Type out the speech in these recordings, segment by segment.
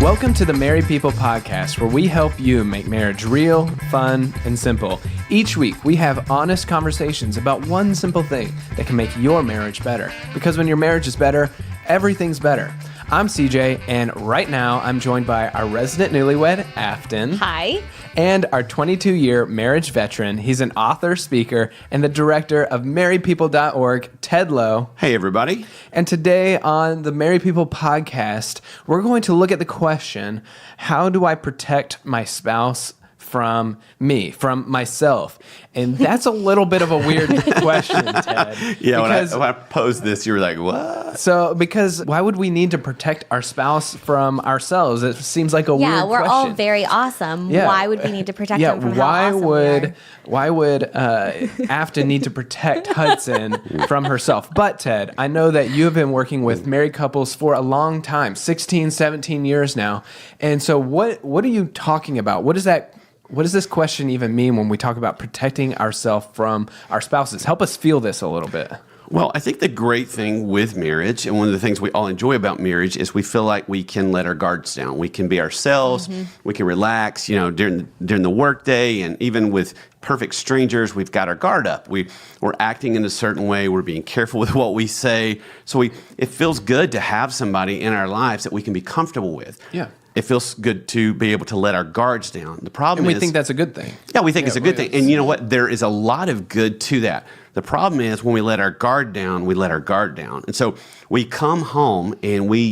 Welcome to the Married People Podcast, where we help you make marriage real, fun, and simple. Each week, we have honest conversations about one simple thing that can make your marriage better. Because when your marriage is better, everything's better. I'm CJ, and right now I'm joined by our resident newlywed, Afton. Hi. And our 22-year marriage veteran. He's an author, speaker, and the director of marriedpeople.org, Ted Lowe. Hey, everybody. And today on the Married People Podcast, we're going to look at the question, how do I protect my spouse from me, from myself? And that's a little bit of a weird question, Ted. Yeah, when I posed this, you were like, what? So, because why would we need to protect our spouse from ourselves? It seems like a weird question. Yeah, we're all very awesome. Yeah. Why would we need to protect them from how awesome we are? Why would Afton need to protect Hudson from herself? But, Ted, I know that you have been working with married couples for a long time, 16, 17 years now. And so what are you talking about? What does this question even mean when we talk about protecting ourselves from our spouses? Help us feel this a little bit. Well, I think the great thing with marriage, and one of the things we all enjoy about marriage, is we feel like we can let our guards down. We can be ourselves. Mm-hmm. We can relax, during the workday, and even with perfect strangers, we've got our guard up. We're acting in a certain way. We're being careful with what we say. So it feels good to have somebody in our lives that we can be comfortable with. Yeah. It feels good to be able to let our guards down. The problem is... And we think that's a good thing. Yeah, we think it's a good thing. And you know what? There is a lot of good to that. The problem is when we let our guard down, we let our guard down. And so we come home and we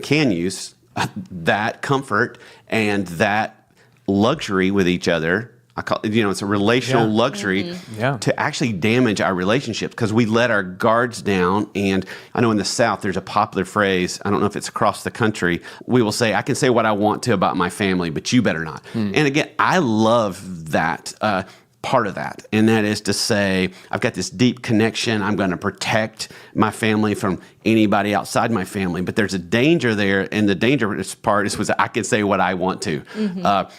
can use that comfort and that luxury with each other. I call it's a relational luxury to actually damage our relationship because we let our guards down. And I know in the South, there's a popular phrase. I don't know if it's across the country. We will say, I can say what I want to about my family, but you better not. And again, I love that part of that. And that is to say, I've got this deep connection. I'm going to protect my family from anybody outside my family. But there's a danger there. And the dangerous part is I can say what I want to,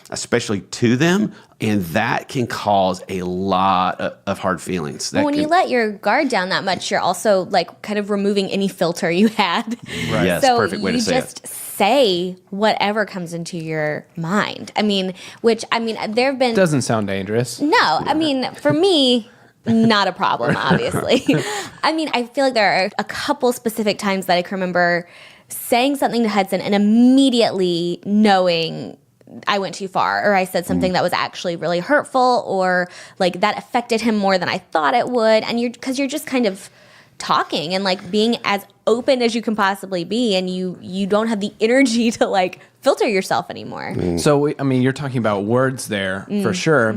especially to them. And that can cause a lot of hard feelings. When you let your guard down that much, you're also like kind of removing any filter you had. Right. Yes, so perfect way to say it. You just say whatever comes into your mind. There have been... Doesn't sound dangerous. No, for me... Not a problem, obviously. I feel like there are a couple specific times that I can remember saying something to Hudson and immediately knowing I went too far, or I said something that was actually really hurtful, or like that affected him more than I thought it would. And you're just kind of talking and like being as open as you can possibly be, and you don't have the energy to like filter yourself anymore. So, you're talking about words there for sure,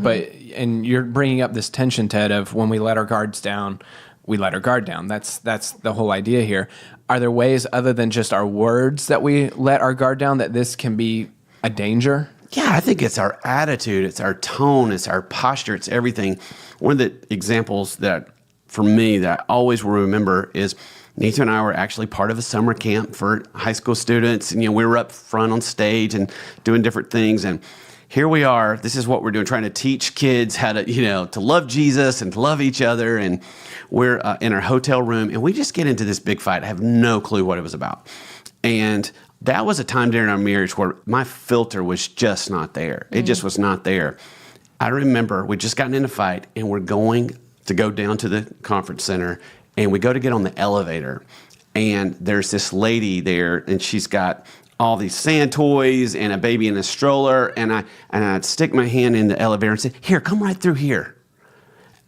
and you're bringing up this tension, Ted, of when we let our guards down, we let our guard down. That's the whole idea here. Are there ways other than just our words that we let our guard down that this can be a danger? Yeah, I think it's our attitude, it's our tone, it's our posture, it's everything. One of the examples that, for me, that I always will remember is Nathan and I were actually part of a summer camp for high school students. And, we were up front on stage and doing different things. And here we are. This is what we're doing, trying to teach kids how to, to love Jesus and to love each other. And we're in our hotel room, and we just get into this big fight. I have no clue what it was about. And that was a time during our marriage where my filter was just not there. It just was not there. I remember we'd just gotten in a fight, and we're going to go down to the conference center, and we go to get on the elevator, and there's this lady there, and she's got all these sand toys and a baby in a stroller, and I'd stick my hand in the elevator and say, "Here, come right through here."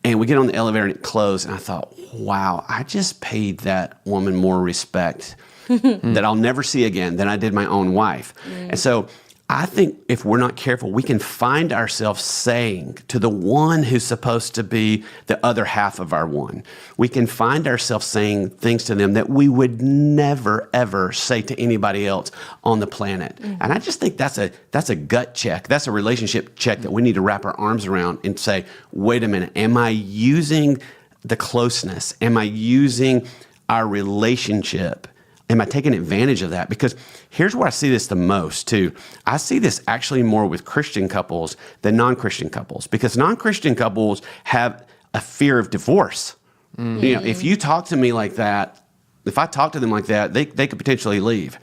And we get on the elevator, and it closed, and I thought, wow, I just paid that woman more respect that I'll never see again than I did my own wife. And so I think if we're not careful, we can find ourselves saying to the one who's supposed to be the other half of our one, we can find ourselves saying things to them that we would never, ever say to anybody else on the planet. And I just think that's a gut check. That's a relationship check that we need to wrap our arms around and say, wait a minute, am I using the closeness? Am I using our relationship? Am I taking advantage of that? Because here's where I see this the most, too. I see this actually more with Christian couples than non-Christian couples, because non-Christian couples have a fear of divorce. If you talk to me like that, if I talk to them like that, they could potentially leave.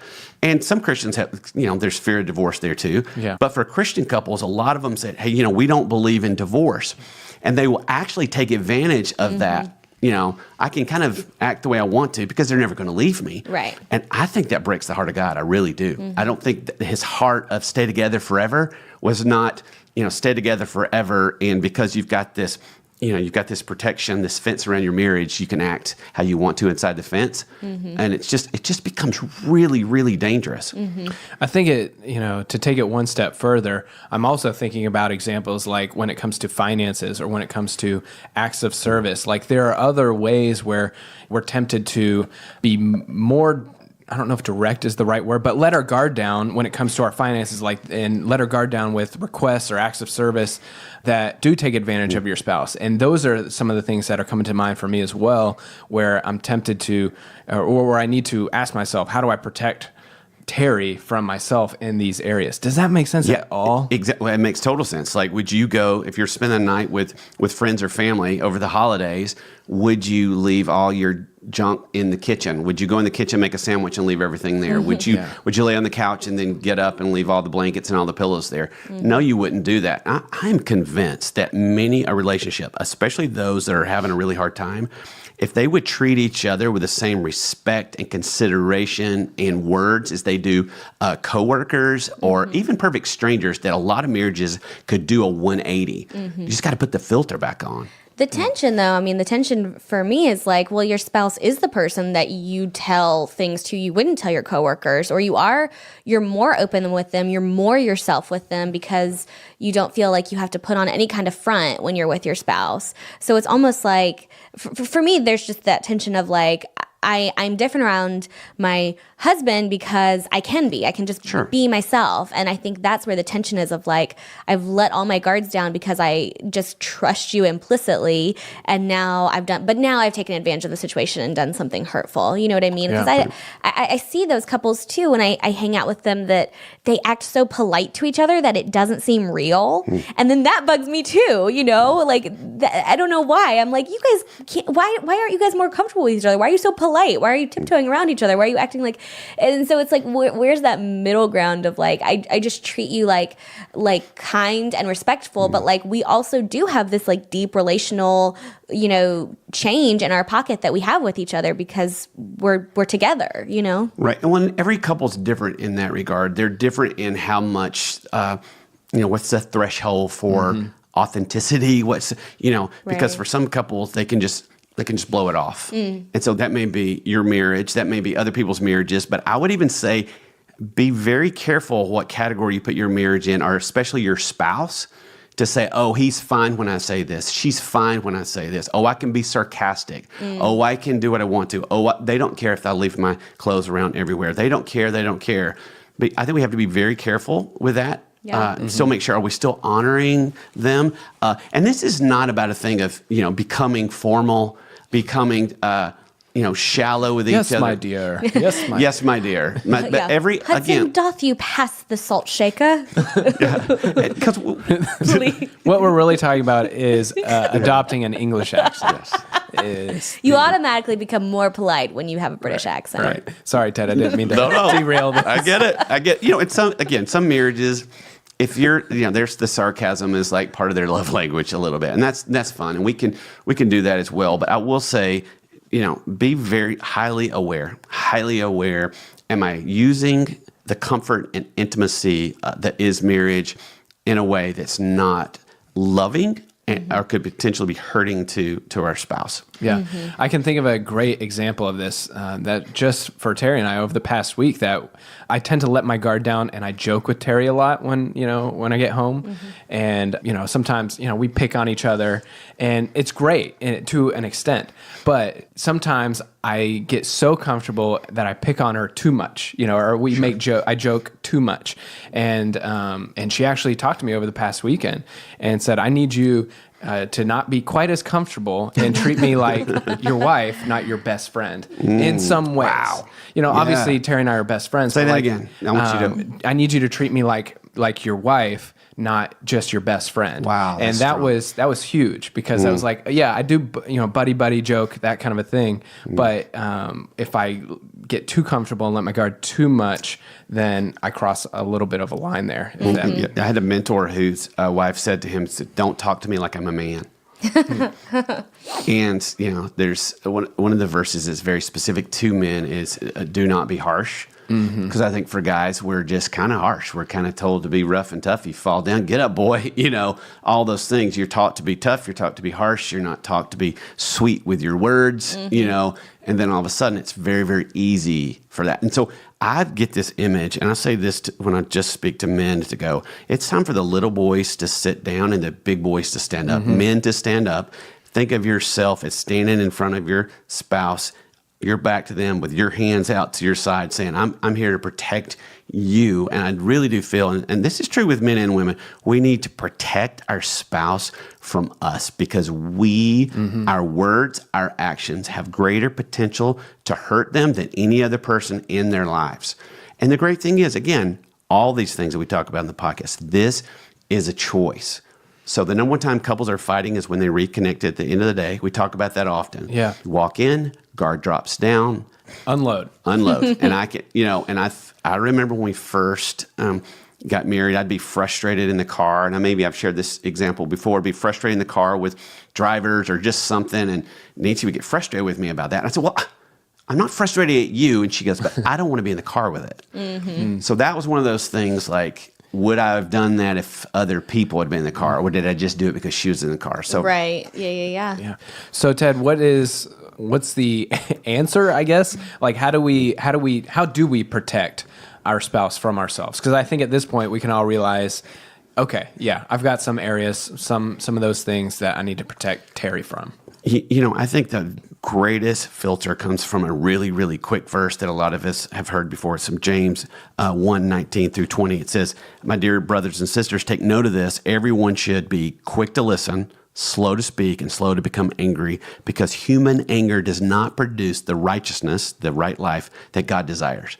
And some Christians have, there's fear of divorce there too. Yeah. But for Christian couples, a lot of them said, hey, we don't believe in divorce. And they will actually take advantage of that. I can kind of act the way I want to because they're never going to leave me. Right. And I think that breaks the heart of God. I really do. I don't think that his heart of stay together forever was not, stay together forever. And because you've got this, you've got this protection, this fence around your marriage, you can act how you want to inside the fence. And it just becomes really, really dangerous. I think to take it one step further, I'm also thinking about examples like when it comes to finances or when it comes to acts of service. Like there are other ways where we're tempted to be more, I don't know if direct is the right word, but let our guard down when it comes to our finances, and let our guard down with requests or acts of service that do take advantage of your spouse. And those are some of the things that are coming to mind for me as well, where I'm tempted to, or where I need to ask myself, how do I protect Terry from myself in these areas? Does that make sense at all? Exactly. It makes total sense. Like, would you go, if you're spending a night with friends or family over the holidays, would you leave all your junk in the kitchen? Would you go in the kitchen, make a sandwich, and leave everything there? Would you lay on the couch and then get up and leave all the blankets and all the pillows there? No, you wouldn't do that. I'm convinced that many a relationship, especially those that are having a really hard time, if they would treat each other with the same respect and consideration and words as they do coworkers or even perfect strangers, that a lot of marriages could do a 180. You just got to put the filter back on. The tension, though, the tension for me is like, well, your spouse is the person that you tell things to you wouldn't tell your coworkers, or you're more open with them, you're more yourself with them because you don't feel like you have to put on any kind of front when you're with your spouse. So it's almost like, for me, there's just that tension of like, I'm different around my husband because I can just be myself. And I think that's where the tension is of like, I've let all my guards down because I just trust you implicitly. And now I've taken advantage of the situation and done something hurtful. You know what I mean? Because I see those couples too, when I hang out with them, that they act so polite to each other that it doesn't seem real. And then that bugs me too, like I don't know why. I'm like, you guys can't, why aren't you guys more comfortable with each other? Why are you so polite? Why are you tiptoeing around each other? Why are you acting like, and so it's like, where's that middle ground of like, I just treat you like kind and respectful, but like we also do have this like deep relational, change in our pocket that we have with each other because we're together, Right. And when every couple's different in that regard, they're different in how much, what's the threshold for authenticity? Because for some couples, they can just blow it off. And so that may be your marriage, that may be other people's marriages, but I would even say be very careful what category you put your marriage in, or especially your spouse, to say, oh, he's fine when I say this. She's fine when I say this. Oh, I can be sarcastic. Oh, I can do what I want to. Oh, they don't care if I leave my clothes around everywhere. They don't care. But I think we have to be very careful with that. Still make sure, are we still honoring them? And this is not about a thing of, becoming formal, becoming, shallow with each other. Yes, my dear. Yes, my dear. But Hudson, doth you pass the salt shaker? Because What we're really talking about is adopting an English accent. You automatically become more polite when you have a British accent. Right. Sorry, Ted. I didn't mean to No. derail this. I get it. It's some marriages, if you're, there's the sarcasm is like part of their love language a little bit, and that's fun, and we can do that as well. But I will say, be very highly aware. Am I using the comfort and intimacy that is marriage in a way that's not loving or could potentially be hurting to our spouse? Yeah. I can think of a great example of this that just for Terry and I over the past week, that I tend to let my guard down and I joke with Terry a lot when I get home. And, sometimes, we pick on each other and it's great to an extent. But sometimes I get so comfortable that I pick on her too much, or I joke too much. And she actually talked to me over the past weekend and said, I need you to not be quite as comfortable and treat me like your wife, not your best friend in some ways. Wow. Obviously Terry and I are best friends. Say that again. I want you I need you to treat me like your wife, not just your best friend. Wow, and that's that strong. was huge because I was like, yeah, I do, buddy joke, that kind of a thing. But if I get too comfortable and let my guard too much, then I cross a little bit of a line there. If that- Yeah, I had a mentor whose wife said to him, "Don't talk to me like I'm a man." And there's one of the verses that's very specific to men is do not be harsh. Because I think for guys, we're just kind of harsh. We're kind of told to be rough and tough. You fall down, get up, boy. All those things. You're taught to be tough. You're taught to be harsh. You're not taught to be sweet with your words, And then all of a sudden, it's very, very easy for that. And so I get this image, and I say this when I just speak to men to go, it's time for the little boys to sit down and the big boys to stand up. Men to stand up. Think of yourself as standing in front of your spouse, your back to them with your hands out to your side saying, I'm here to protect you. And I really do feel, and this is true with men and women, we need to protect our spouse from us because our words, our actions have greater potential to hurt them than any other person in their lives. And the great thing is, again, all these things that we talk about in the podcast, this is a choice. So the number one time couples are fighting is when they reconnect at the end of the day. We talk about that often. Yeah. You walk in, guard drops down, unload. And I can, I remember when we first got married, I'd be frustrated in the car. And I've shared this example before, be frustrated in the car with drivers or just something. And Nancy would get frustrated with me about that. And I said, well, I'm not frustrated at you. And she goes, but I don't want to be in the car with it. So that was one of those things like, would I have done that if other people had been in the car, or did I just do it because she was in the car? So Right. Yeah. So Ted, what's the answer, I guess? Like how do we protect our spouse from ourselves? Because I think at this point we can all realize, okay, yeah, I've got some areas, some of those things that I need to protect Terry from. I think the greatest filter comes from a really, really quick verse that a lot of us have heard before. It's from James 1:19 through 20. It says, "My dear brothers and sisters, take note of this. Everyone should be quick to listen, slow to speak, and slow to become angry, because human anger does not produce the righteousness, the right life that God desires."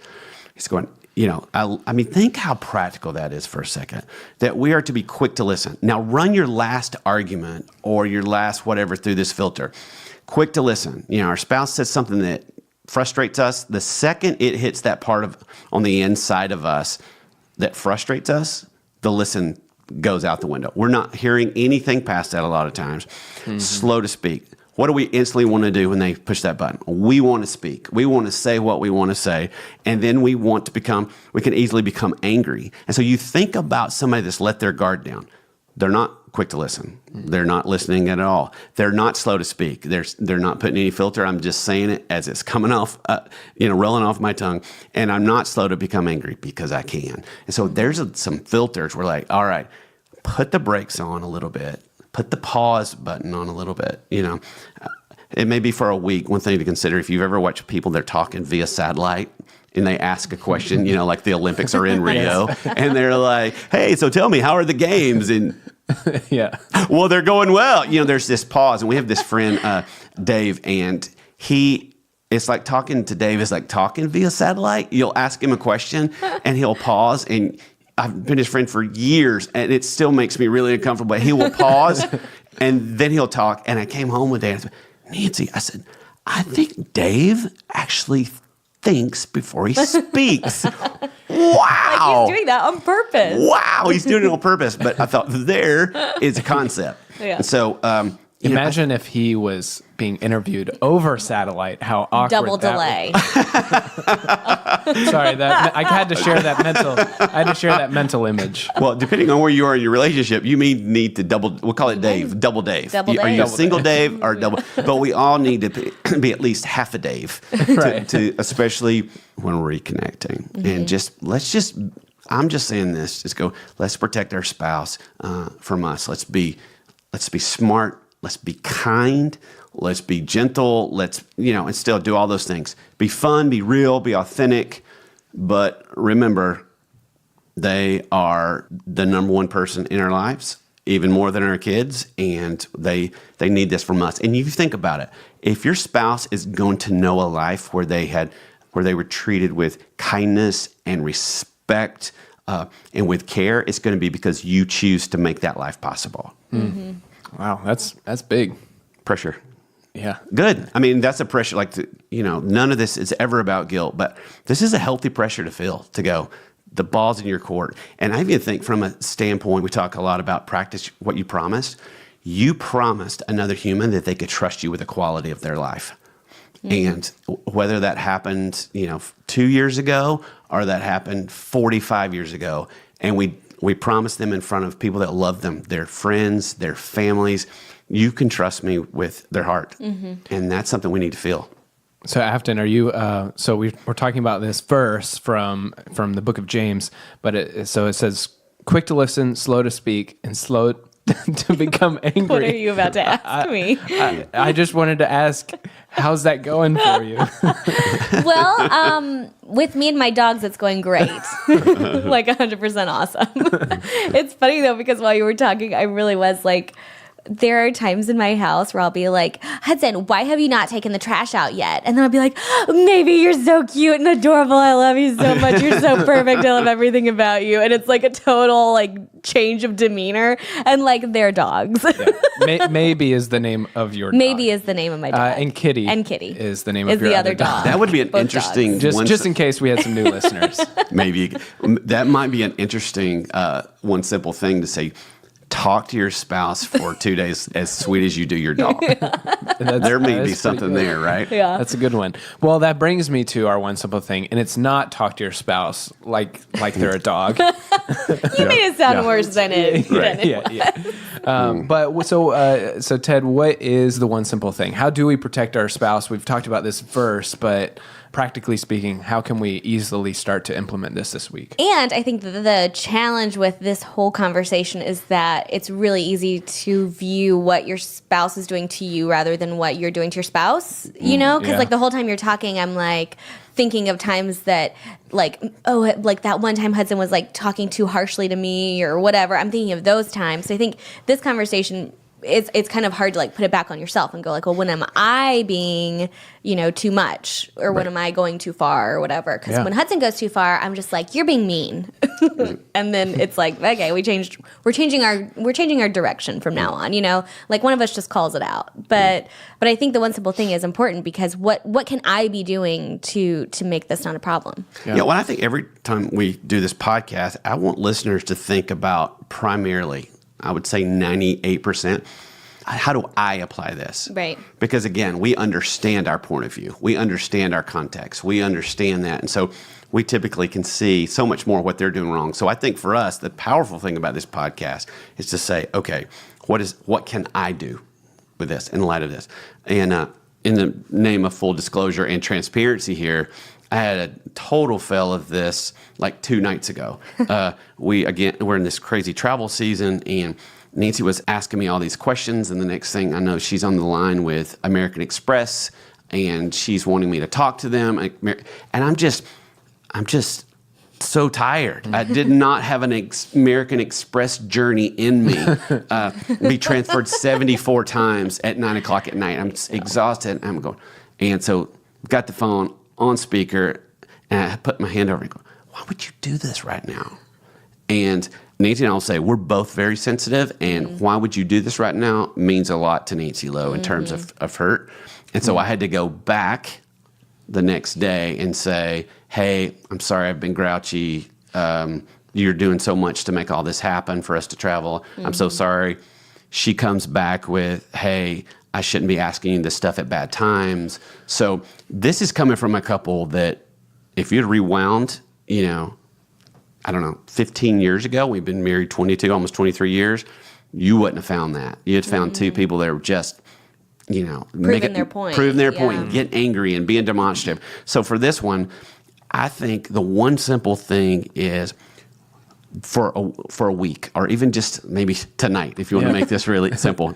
He's going, think how practical that is for a second, that we are to be quick to listen. Now run your last argument or your last whatever through this filter. Quick to listen. Our spouse says something that frustrates us. The second it hits that part on the inside of us that frustrates us, the listen goes out the window. We're not hearing anything past that a lot of times. Slow to speak. What do we instantly want to do when they push that button? We want to speak. We want to say what we want to say. And then we can easily become angry. And so you think about somebody that's let their guard down. They're not quick to listen. They're not listening at all. They're not slow to speak. They're not putting any filter. I'm just saying it as it's coming off, rolling off my tongue. And I'm not slow to become angry because I can. And so there's some filters. We're like, all right, put the brakes on a little bit. Put the pause button on a little bit. It may be for a week. One thing to consider, if you've ever watched people, they're talking via satellite and they ask a question, like the Olympics are in Rio, and they're like, "Hey, so tell me, how are the games?" And yeah, well, they're going well. There's this pause, and we have this friend, Dave, and it's like talking to Dave is like talking via satellite. You'll ask him a question, and he'll pause, and I've been his friend for years, and it still makes me really uncomfortable. But he will pause, and then he'll talk. And I came home one day, and I said, "Nancy," I said, "I think Dave actually thinks before he speaks." Wow. Like he's doing that on purpose. Wow, he's doing it on purpose. But I thought there is a concept. Yeah. And so imagine if he was being interviewed over satellite, how awkward Double that delay. Sorry, I had to share that mental image. Well, depending on where you are in your relationship, you may need to we'll call it double Dave. Double Are you a Dave. single Dave or double? But we all need to be at least half a Dave, Right. to especially when we're reconnecting. And I'm just saying this, let's protect our spouse from us. Let's be smart. Let's be kind. Let's be gentle. Let's, and still do all those things. Be fun, be real, be authentic. But remember, they are the number one person in our lives, even more than our kids. And they need this from us. And you think about it. If your spouse is going to know a life where they were treated with kindness and respect, And with care, it's going to be because you choose to make that life possible. Wow, that's big. Pressure. Yeah. Good. I mean, that's a pressure. None of this is ever about guilt, but this is a healthy pressure to feel, to go, the ball's in your court. And I even think from a standpoint, we talk a lot about practice what you promised. You promised another human that they could trust you with the quality of their life. And whether that happened, 2 years ago or that happened 45 years ago, and we promised them in front of people that love them, their friends, their families, you can trust me with their heart. And that's something we need to feel. So Afton, are you, so we're talking about this verse from the book of James, but it says, quick to listen, slow to speak, and slow to become angry. What are you about to ask me? I just wanted to ask, how's that going for you? Well, with me and my dogs, it's going great. Like 100% awesome. It's funny though, because while you were talking, I really was like, there are times in my house where I'll be like, Hudson, why have you not taken the trash out yet? And then I'll be like, maybe you're so cute and adorable. I love you so much. You're so perfect. I love everything about you. And it's like a total change of demeanor. And they're dogs. Yeah. Maybe is the name of your dog. Maybe is the name of my dog. And Kitty. And Kitty. Is the name is of your the other dog. That would be an Both interesting dogs. Just in case we had some new listeners. Maybe. That might be an interesting one simple thing to say. Talk to your spouse for 2 days as sweet as you do your dog. There may be something there, right? Yeah. That's a good one. Well, that brings me to our one simple thing, and it's not talk to your spouse like they're a dog. You made it sound worse than it. But so Ted, what is the one simple thing? How do we protect our spouse? We've talked about this verse, but practically speaking, how can we easily start to implement this week? And I think that the challenge with this whole conversation is that it's really easy to view what your spouse is doing to you rather than what you're doing to your spouse, Because the whole time you're talking, I'm thinking of times that that one time Hudson was talking too harshly to me or whatever. I'm thinking of those times. So I think this conversation, it's kind of hard to put it back on yourself and go well, when am I being, too much or when am I going too far or whatever? Because when Hudson goes too far, I'm just you're being mean. And then it's okay, we're changing our direction from now on, one of us just calls it out. But I think the one simple thing is important because what can I be doing to make this not a problem? Yeah. Well, I think every time we do this podcast, I want listeners to think about primarily, I would say 98%. How do I apply this? Right. Because again, we understand our point of view. We understand our context. We understand that. And so we typically can see so much more what they're doing wrong. So I think for us, the powerful thing about this podcast is to say, okay, what can I do with this in light of this? And in the name of full disclosure and transparency here, I had a total fail of this 2 nights ago. We're in this crazy travel season, and Nancy was asking me all these questions, and the next thing I know, she's on the line with American Express, and she's wanting me to talk to them, and I'm just so tired. I did not have an American Express journey in me. Be transferred 74 times at 9 o'clock at night. I'm exhausted. I'm going, and so got the phone on speaker, and I put my hand over and go, why would you do this right now? And Nancy and I will say, we're both very sensitive, and why would you do this right now means a lot to Nancy Lowe in terms of hurt. And so I had to go back the next day and say, hey, I'm sorry I've been grouchy. You're doing so much to make all this happen for us to travel. I'm so sorry. She comes back with, hey, I shouldn't be asking you this stuff at bad times. So this is coming from a couple that if you'd rewound, 15 years ago, we've been married 22, almost 23 years, you wouldn't have found that. You'd found two people that were just, proving their point. Proving their point, getting angry and being demonstrative. So for this one, I think the one simple thing is for a week, or even just maybe tonight, if you want to make this really simple.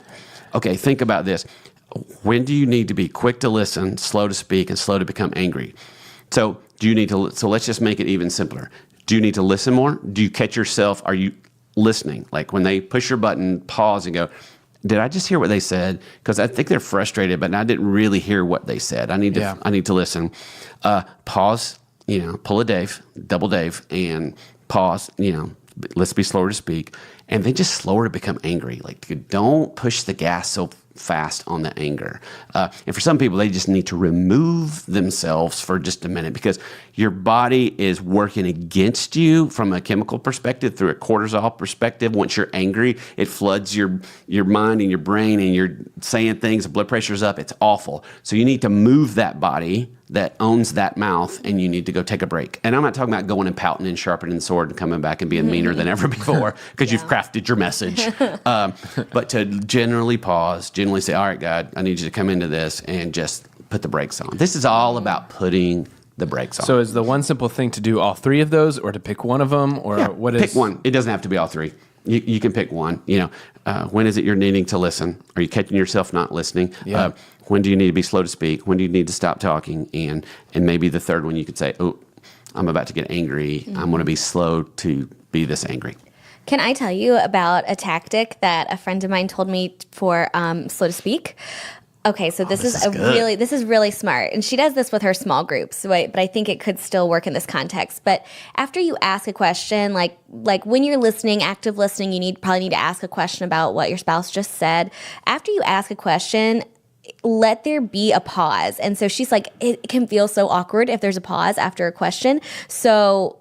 Okay, think about this. When do you need to be quick to listen, slow to speak, and slow to become angry? So let's just make it even simpler. Do you need to listen more? Do you catch yourself? Are you listening? When they push your button, pause and go, did I just hear what they said? Because I think they're frustrated, but I didn't really hear what they said. I need to listen. Pause, pull a Dave, double Dave, and pause, let's be slower to speak, and then just slower to become angry. Like, don't push the gas so fast on the anger. And for some people, they just need to remove themselves for just a minute, because your body is working against you from a chemical perspective, through a cortisol perspective. Once you're angry, it floods your mind and your brain, and you're saying things, the blood pressure's up. It's awful. So you need to move that body that owns that mouth, and you need to go take a break. And I'm not talking about going and pouting and sharpening the sword and coming back and being meaner than ever before, because you've crafted your message. But to generally pause, generally say, all right, God, I need you to come into this and just put the brakes on. This is all about putting the brakes on. So is the one simple thing to do all three of those, or to pick one of them, or what is? Pick one. It doesn't have to be all three. You can pick one. When is it you're needing to listen? Are you catching yourself not listening? Yeah. When do you need to be slow to speak? When do you need to stop talking? And maybe the third one, you could say, oh, I'm about to get angry. I'm going to be slow to be this angry. Can I tell you about a tactic that a friend of mine told me for slow to speak? Okay, so this is really smart. And she does this with her small groups, right? But I think it could still work in this context. But after you ask a question, like when you're listening, active listening, you probably need to ask a question about what your spouse just said. After you ask a question, let there be a pause. And so she's like, it can feel so awkward if there's a pause after a question. So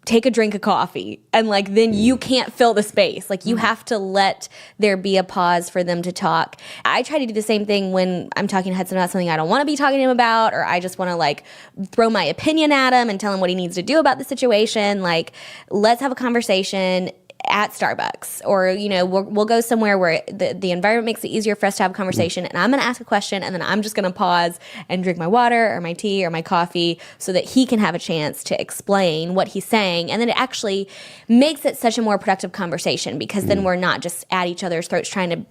take a drink of coffee, and then you can't fill the space. You have to let there be a pause for them to talk. I try to do the same thing when I'm talking to Hudson about something I don't want to be talking to him about, or I just want to throw my opinion at him and tell him what he needs to do about the situation. Let's have a conversation at Starbucks, or we'll go somewhere where the environment makes it easier for us to have a conversation, and I'm going to ask a question, and then I'm just going to pause and drink my water or my tea or my coffee so that he can have a chance to explain what he's saying. And then it actually makes it such a more productive conversation, because then we're not just at each other's throats trying to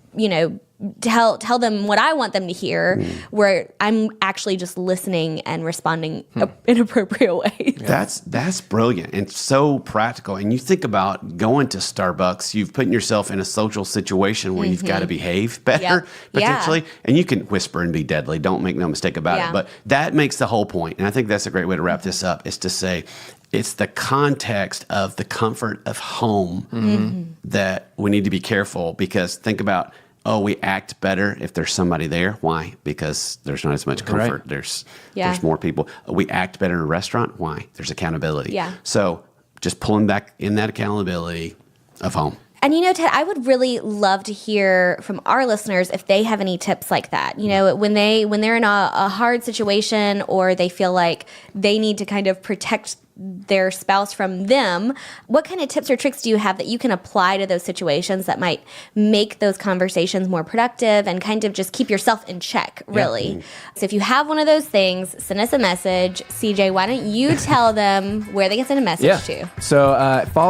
tell them what I want them to hear, where I'm actually just listening and responding in appropriate ways. That's brilliant and so practical. And you think about going to Starbucks, you've put yourself in a social situation where you've got to behave better, potentially. And you can whisper and be deadly. Don't make no mistake about it. But that makes the whole point. And I think that's a great way to wrap this up, is to say, it's the context of the comfort of home that we need to be careful, because think about, we act better if there's somebody there. Why? Because there's not as much comfort. Right. There's more people. We act better in a restaurant. Why? There's accountability. Yeah. So just pulling back in that accountability of home. And Ted, I would really love to hear from our listeners if they have any tips like that. When they're in a hard situation, or they feel like they need to kind of protect their spouse from them, what kind of tips or tricks do you have that you can apply to those situations that might make those conversations more productive and kind of just keep yourself in check, really? Yeah. So if you have one of those things, send us a message. CJ, why don't you tell them where they can send a message to? So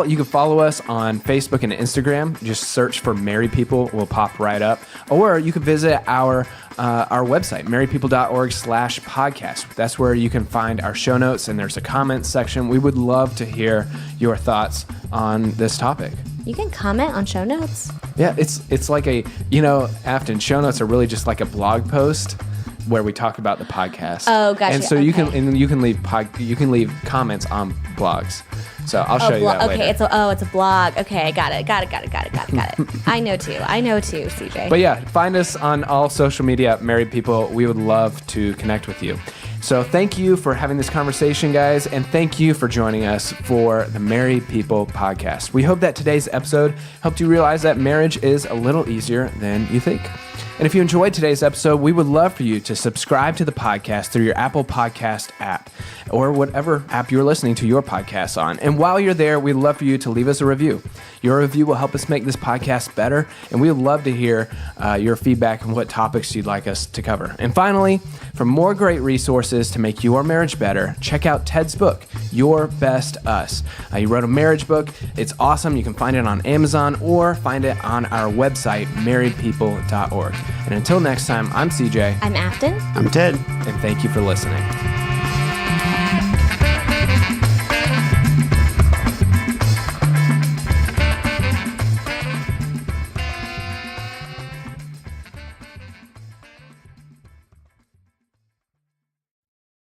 you can follow us on Facebook and Instagram. Just search for Married People. We'll pop right up. Or you can visit our website, marriedpeople.org/podcast. That's where you can find our show notes, and there's a comments section. We would love to hear your thoughts on this topic. You can comment on show notes. Yeah, it's like Afton, show notes are really just like a blog post where we talk about the podcast. Oh, gotcha. And so you can leave comments on blogs. So I'll show you that later. Okay, it's a blog. Okay, I got it. I know too, CJ. But yeah, find us on all social media, Married People. We would love to connect with you. So thank you for having this conversation, guys, and thank you for joining us for the Married People podcast. We hope that today's episode helped you realize that marriage is a little easier than you think. And if you enjoyed today's episode, we would love for you to subscribe to the podcast through your Apple Podcast app or whatever app you're listening to your podcasts on. And while you're there, we'd love for you to leave us a review. Your review will help us make this podcast better, and we would love to hear your feedback on what topics you'd like us to cover. And finally, for more great resources to make your marriage better, check out Ted's book, Your Best Us. He wrote a marriage book. It's awesome. You can find it on Amazon or find it on our website, marriedpeople.org. And until next time, I'm CJ. I'm Afton. I'm Ted. And thank you for listening.